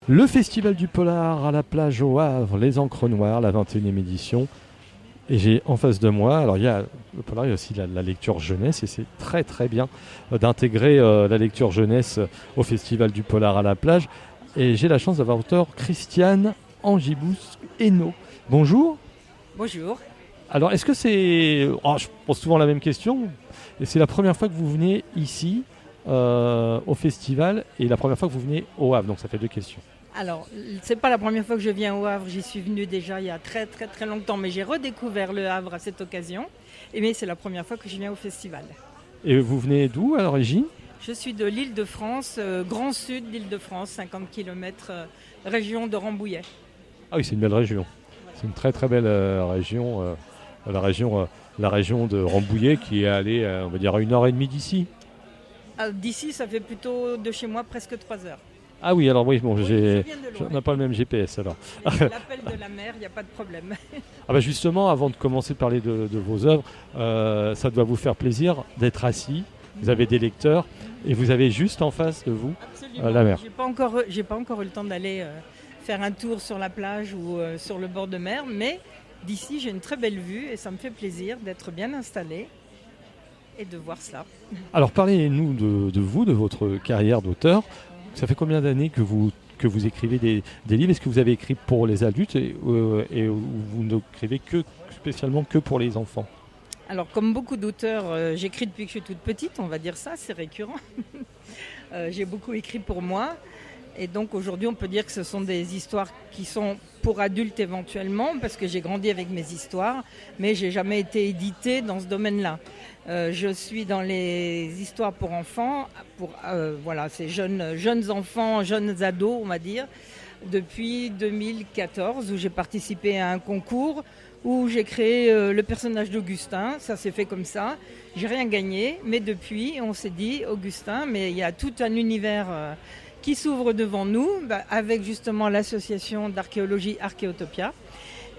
Le Festival du Polar à la plage au Havre, les Encres Noires, la 21e édition. Et j'ai en face de moi, alors il y a le polar, il y a aussi la lecture jeunesse, et c'est très très bien d'intégrer la lecture jeunesse au Festival du Polar à la plage. Et j'ai la chance d'avoir auteur Christiane Angibous-Hainaut. Bonjour. Bonjour. Alors est-ce que c'est... je pose souvent la même question, et c'est la première fois que vous venez ici au festival, et la première fois que vous venez au Havre, donc ça fait deux questions. Alors, c'est pas la première fois que je viens au Havre, j'y suis venue déjà il y a très très très longtemps, mais j'ai redécouvert le Havre à cette occasion. Mais c'est la première fois que je viens au festival. Et vous venez d'où à l'origine? Je suis de l'Île-de-France, grand sud d'Île-de-France, 50 km, région de Rambouillet. Ah oui, c'est une belle région. C'est une très très belle région, la région de Rambouillet qui est allée, on va dire, à 1h30 d'ici. D'ici, ça fait plutôt de chez moi presque 3 heures. Ah oui, alors oui, bon, Oui, je viens de loin. on n'a pas le même GPS alors. L'appel de la mer, il n'y a pas de problème. Ah bah justement, avant de commencer de parler de vos œuvres, ça doit vous faire plaisir d'être assis. Vous avez des lecteurs et vous avez juste en face de vous la mer. J'ai pas encore eu le temps d'aller faire un tour sur la plage ou sur le bord de mer, mais d'ici j'ai une très belle vue et ça me fait plaisir d'être bien installée et de voir cela. Alors parlez-nous de vous, de votre carrière d'auteur. Ça fait combien d'années que vous écrivez des livres? Est-ce que vous avez écrit pour les adultes et vous n'écrivez spécialement que pour les enfants? Alors comme beaucoup d'auteurs, j'écris depuis que je suis toute petite, on va dire ça, c'est récurrent. J'ai beaucoup écrit pour moi. Et donc aujourd'hui, on peut dire que ce sont des histoires qui sont pour adultes éventuellement, parce que j'ai grandi avec mes histoires, mais j'ai jamais été éditée dans ce domaine-là. Je suis dans les histoires pour enfants, ces jeunes enfants, jeunes ados, on va dire, depuis 2014, où j'ai participé à un concours où j'ai créé le personnage d'Augustin. Ça s'est fait comme ça. J'ai rien gagné, mais depuis, on s'est dit, Augustin, mais il y a tout un univers qui s'ouvre devant nous, avec justement l'association d'archéologie Archéotopia.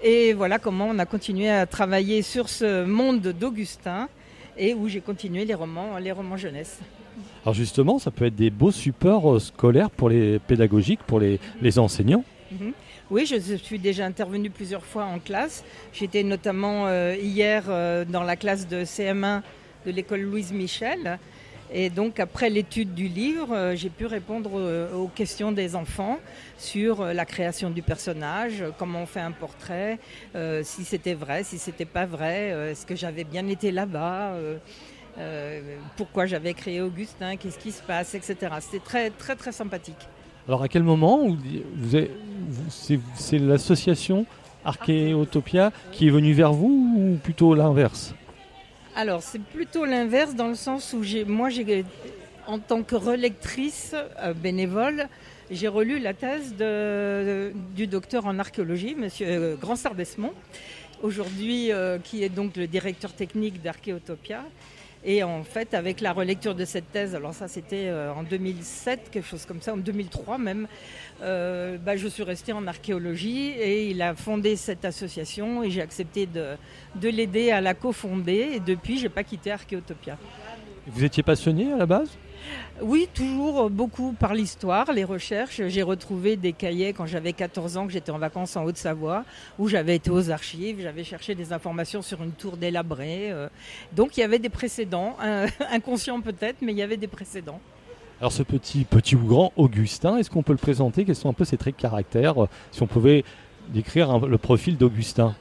Et voilà comment on a continué à travailler sur ce monde d'Augustin et où j'ai continué les romans jeunesse. Alors justement, ça peut être des beaux supports scolaires pour les pédagogiques, pour les enseignants. Mm-hmm. Oui, je suis déjà intervenue plusieurs fois en classe. J'étais notamment hier dans la classe de CM1 de l'école Louise Michel. Et donc après l'étude du livre, j'ai pu répondre aux questions des enfants sur la création du personnage, comment on fait un portrait, si c'était vrai, si c'était pas vrai, est-ce que j'avais bien été là-bas, pourquoi j'avais créé Augustin, qu'est-ce qui se passe, etc. C'était très très très sympathique. Alors à quel moment c'est l'association Archéotopia qui est venue vers vous ou plutôt l'inverse? Alors, c'est plutôt l'inverse dans le sens où moi, en tant que relectrice bénévole, j'ai relu la thèse du docteur en archéologie, monsieur Grand-Sardesmont, aujourd'hui qui est donc le directeur technique d'Archéotopia. Et en fait, avec la relecture de cette thèse, alors ça c'était en 2007, quelque chose comme ça, en 2003 même, je suis restée en archéologie et il a fondé cette association et j'ai accepté de l'aider à la cofonder et depuis, je n'ai pas quitté Archéotopia. Vous étiez passionné à la base ? Oui, toujours beaucoup par l'histoire, les recherches. J'ai retrouvé des cahiers quand j'avais 14 ans, que j'étais en vacances en Haute-Savoie, où j'avais été aux archives, j'avais cherché des informations sur une tour délabrée. Donc il y avait des précédents, inconscients peut-être, mais il y avait des précédents. Alors ce petit ou grand Augustin, est-ce qu'on peut le présenter? Quels sont un peu ses traits de caractère? Si on pouvait décrire le profil d'Augustin.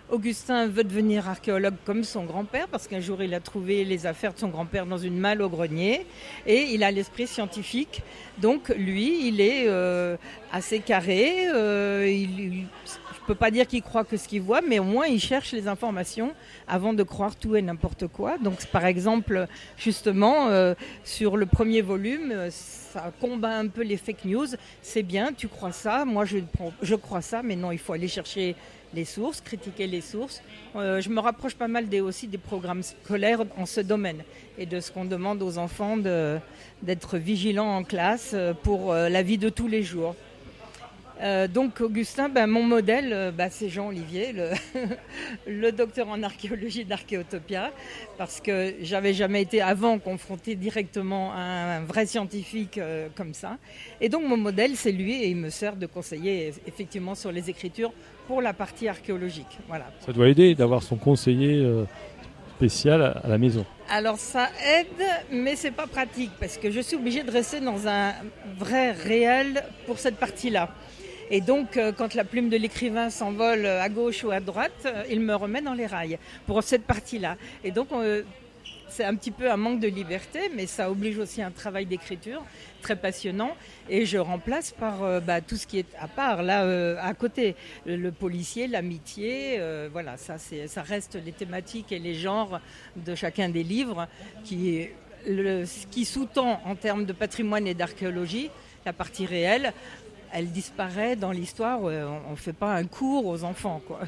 Augustin veut devenir archéologue comme son grand-père parce qu'un jour il a trouvé les affaires de son grand-père dans une malle au grenier et il a l'esprit scientifique. Donc lui, il est assez carré. Je ne peux pas dire qu'il croit que ce qu'il voit, mais au moins il cherche les informations avant de croire tout et n'importe quoi. Donc par exemple, justement, sur le premier volume, ça combat un peu les fake news. C'est bien, tu crois ça, moi je crois ça, mais non, il faut aller chercher les sources, critiquer les sources. Je me rapproche pas mal aussi des programmes scolaires en ce domaine et de ce qu'on demande aux enfants d'être vigilants en classe pour la vie de tous les jours. Donc Augustin, mon modèle, c'est Jean-Olivier, le docteur en archéologie d'Archéotopia, parce que j'avais jamais été avant confrontée directement à un vrai scientifique comme ça. Et donc mon modèle, c'est lui, et il me sert de conseiller effectivement sur les écritures pour la partie archéologique. Voilà. Ça doit aider d'avoir son conseiller spécial à la maison. Alors ça aide, mais c'est pas pratique, parce que je suis obligée de rester dans un vrai réel pour cette partie-là. Et donc, quand la plume de l'écrivain s'envole à gauche ou à droite, il me remet dans les rails pour cette partie-là. Et donc, c'est un petit peu un manque de liberté, mais ça oblige aussi un travail d'écriture très passionnant. Et je remplace par tout ce qui est à part, là, à côté. Le policier, l'amitié, voilà, ça reste les thématiques et les genres de chacun des livres ce qui sous-tend en termes de patrimoine et d'archéologie, la partie réelle. Elle disparaît dans l'histoire, on ne fait pas un cours aux enfants, quoi.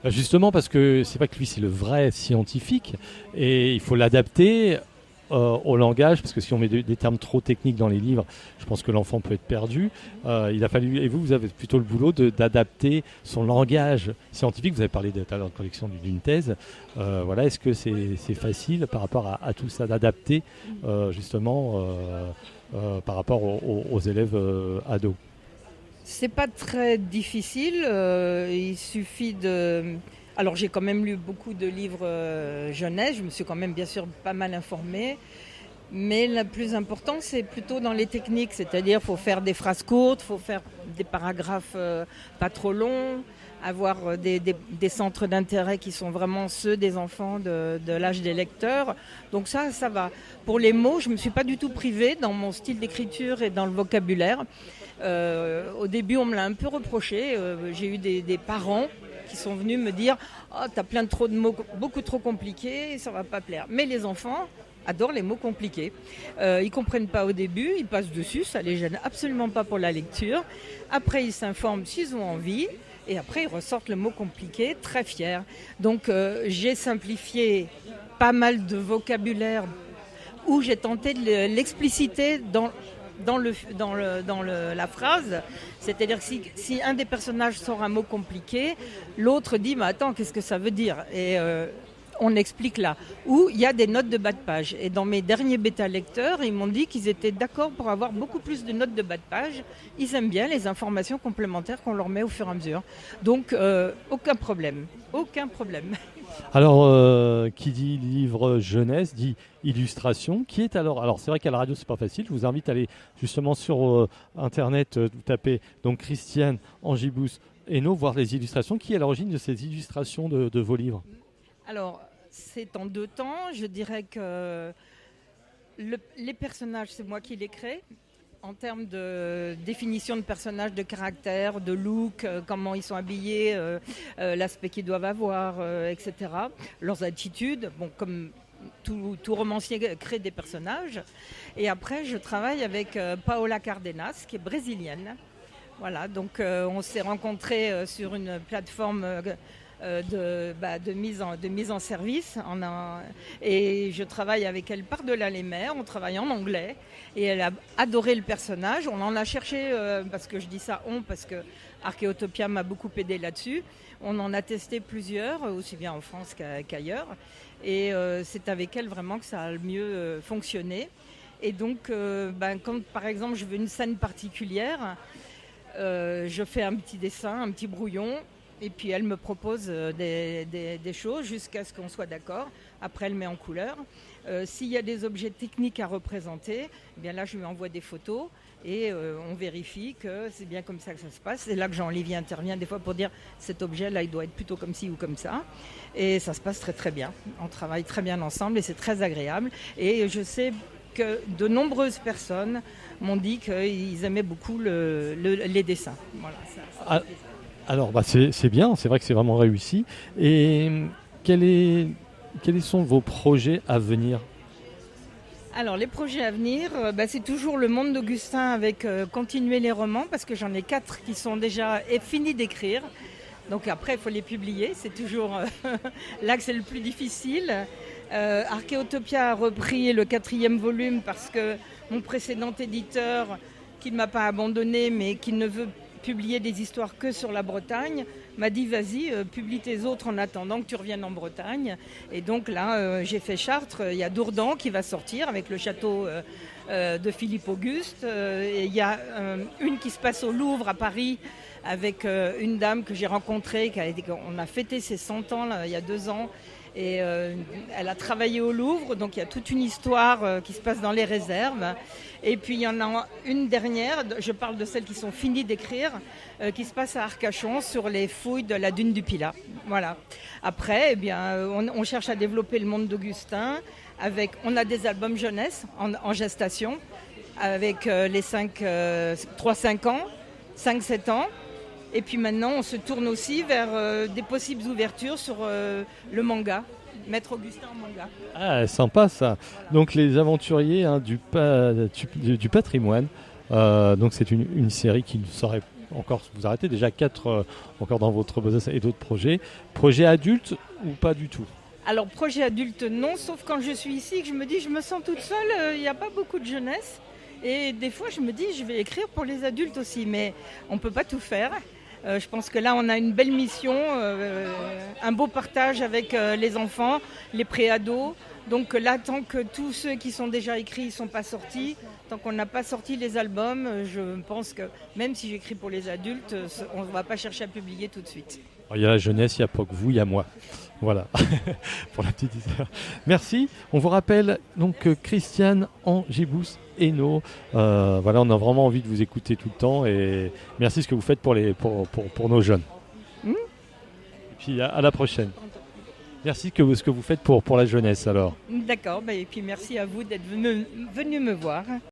Justement, parce que c'est vrai que lui, c'est le vrai scientifique, et il faut l'adapter au langage, parce que si on met des termes trop techniques dans les livres, je pense que l'enfant peut être perdu. Il a fallu, et vous avez plutôt le boulot d'adapter son langage scientifique. Vous avez parlé tout à l'heure de collection d'une thèse. Voilà, est-ce que c'est facile par rapport à tout ça, d'adapter justement par rapport aux élèves ados? C'est pas très difficile, il suffit de... Alors j'ai quand même lu beaucoup de livres jeunesse, je me suis quand même bien sûr pas mal informée, mais le plus important c'est plutôt dans les techniques, c'est-à-dire faut faire des phrases courtes, faut faire des paragraphes pas trop longs, avoir des centres d'intérêt qui sont vraiment ceux des enfants de l'âge des lecteurs. Donc ça va. Pour les mots, je ne me suis pas du tout privée dans mon style d'écriture et dans le vocabulaire. Au début, on me l'a un peu reproché. J'ai eu des parents qui sont venus me dire « Oh, t'as plein trop de mots, beaucoup trop compliqués, ça va pas plaire. » Mais les enfants adorent les mots compliqués. Ils comprennent pas au début, ils passent dessus, ça les gêne absolument pas pour la lecture. Après, ils s'informent s'ils ont envie. Et après, ils ressortent le mot compliqué, très fiers. Donc, j'ai simplifié pas mal de vocabulaire où j'ai tenté de l'expliciter dans la phrase. C'est-à-dire que si un des personnages sort un mot compliqué, l'autre dit « Mais attends, qu'est-ce que ça veut dire ?» Et on explique là. Ou il y a des notes de bas de page. Et dans mes derniers bêta-lecteurs, ils m'ont dit qu'ils étaient d'accord pour avoir beaucoup plus de notes de bas de page. Ils aiment bien les informations complémentaires qu'on leur met au fur et à mesure. Donc, aucun problème. Aucun problème. Alors, qui dit livre jeunesse, dit illustration. Qui est alors c'est vrai qu'à la radio, c'est pas facile. Je vous invite à aller justement sur Internet, vous tapez donc Christiane Angibous Hainaut, voir les illustrations. Qui est à l'origine de ces illustrations de vos livres ? Alors, c'est en deux temps. Je dirais que les personnages, c'est moi qui les crée. En termes de définition de personnages, de caractère, de look, comment ils sont habillés, l'aspect qu'ils doivent avoir, etc. Leurs attitudes, comme tout romancier crée des personnages. Et après, je travaille avec Paola Cardenas, qui est brésilienne. Voilà, donc on s'est rencontrés sur une plateforme de mise en service. Et je travaille avec elle par-delà les mers, on travaille en anglais. Et elle a adoré le personnage. On en a cherché, parce que je dis ça parce que Archéotopia m'a beaucoup aidé là-dessus. On en a testé plusieurs, aussi bien en France qu'ailleurs. Et c'est avec elle vraiment que ça a le mieux fonctionné. Et donc, quand par exemple je veux une scène particulière, je fais un petit dessin, un petit brouillon. Et puis elle me propose des choses jusqu'à ce qu'on soit d'accord. Après, elle met en couleur. S'il y a des objets techniques à représenter, eh bien là, je lui envoie des photos et on vérifie que c'est bien comme ça que ça se passe. C'est là que Jean-Olivier intervient des fois pour dire cet objet-là, il doit être plutôt comme ci ou comme ça. Et ça se passe très très bien. On travaille très bien ensemble et c'est très agréable. Et je sais que de nombreuses personnes m'ont dit qu'ils aimaient beaucoup les dessins. Voilà, ça alors, c'est bien, c'est vrai que c'est vraiment réussi. Et quels sont vos projets à venir ? Alors, les projets à venir, c'est toujours le monde d'Augustin avec continuer les romans, parce que j'en ai 4 qui sont déjà finis d'écrire. Donc après, il faut les publier. C'est toujours là que c'est le plus difficile. Archéotopia a repris le 4e volume parce que mon précédent éditeur, qui ne m'a pas abandonné, mais qui publié des histoires que sur la Bretagne, m'a dit vas-y, publie tes autres en attendant que tu reviennes en Bretagne. Et donc là, j'ai fait Chartres. Il y a Dourdan qui va sortir avec le château de Philippe Auguste. Et il y a une qui se passe au Louvre à Paris avec une dame que j'ai rencontrée. On a fêté ses 100 ans là, il y a 2 ans. Et elle a travaillé au Louvre, donc il y a toute une histoire qui se passe dans les réserves. Et puis il y en a une dernière, je parle de celles qui sont finies d'écrire, qui se passe à Arcachon sur les fouilles de la dune du Pilat. Voilà. Après, eh bien, on cherche à développer le monde d'Augustin. On a des albums jeunesse en gestation avec les 3-5 ans, 5-7 ans. Et puis maintenant, on se tourne aussi vers des possibles ouvertures sur le manga, Maître Augustin en manga. Ah, sympa ça. Donc les aventuriers du patrimoine. Donc c'est une série qui saurait encore vous arrêter. Déjà 4 encore dans votre besace et d'autres projets. Projet adulte ou pas du tout? Alors projet adulte non, sauf quand je suis ici que je me dis je me sens toute seule, il n'y a pas beaucoup de jeunesse. Et des fois je me dis je vais écrire pour les adultes aussi, mais on ne peut pas tout faire. Je pense que là, on a une belle mission, un beau partage avec les enfants, les préados. Donc là, tant que tous ceux qui sont déjà écrits ne sont pas sortis, tant qu'on n'a pas sorti les albums, je pense que même si j'écris pour les adultes, on ne va pas chercher à publier tout de suite. Alors, il y a la jeunesse, il n'y a pas que vous, il y a moi. Voilà, pour la petite histoire. Merci. On vous rappelle donc Christiane Angibous Hainaut. Voilà, on a vraiment envie de vous écouter tout le temps et merci ce que vous faites pour nos jeunes. Et puis à la prochaine. Merci ce que vous faites pour la jeunesse alors. D'accord, et puis merci à vous d'être venu me voir.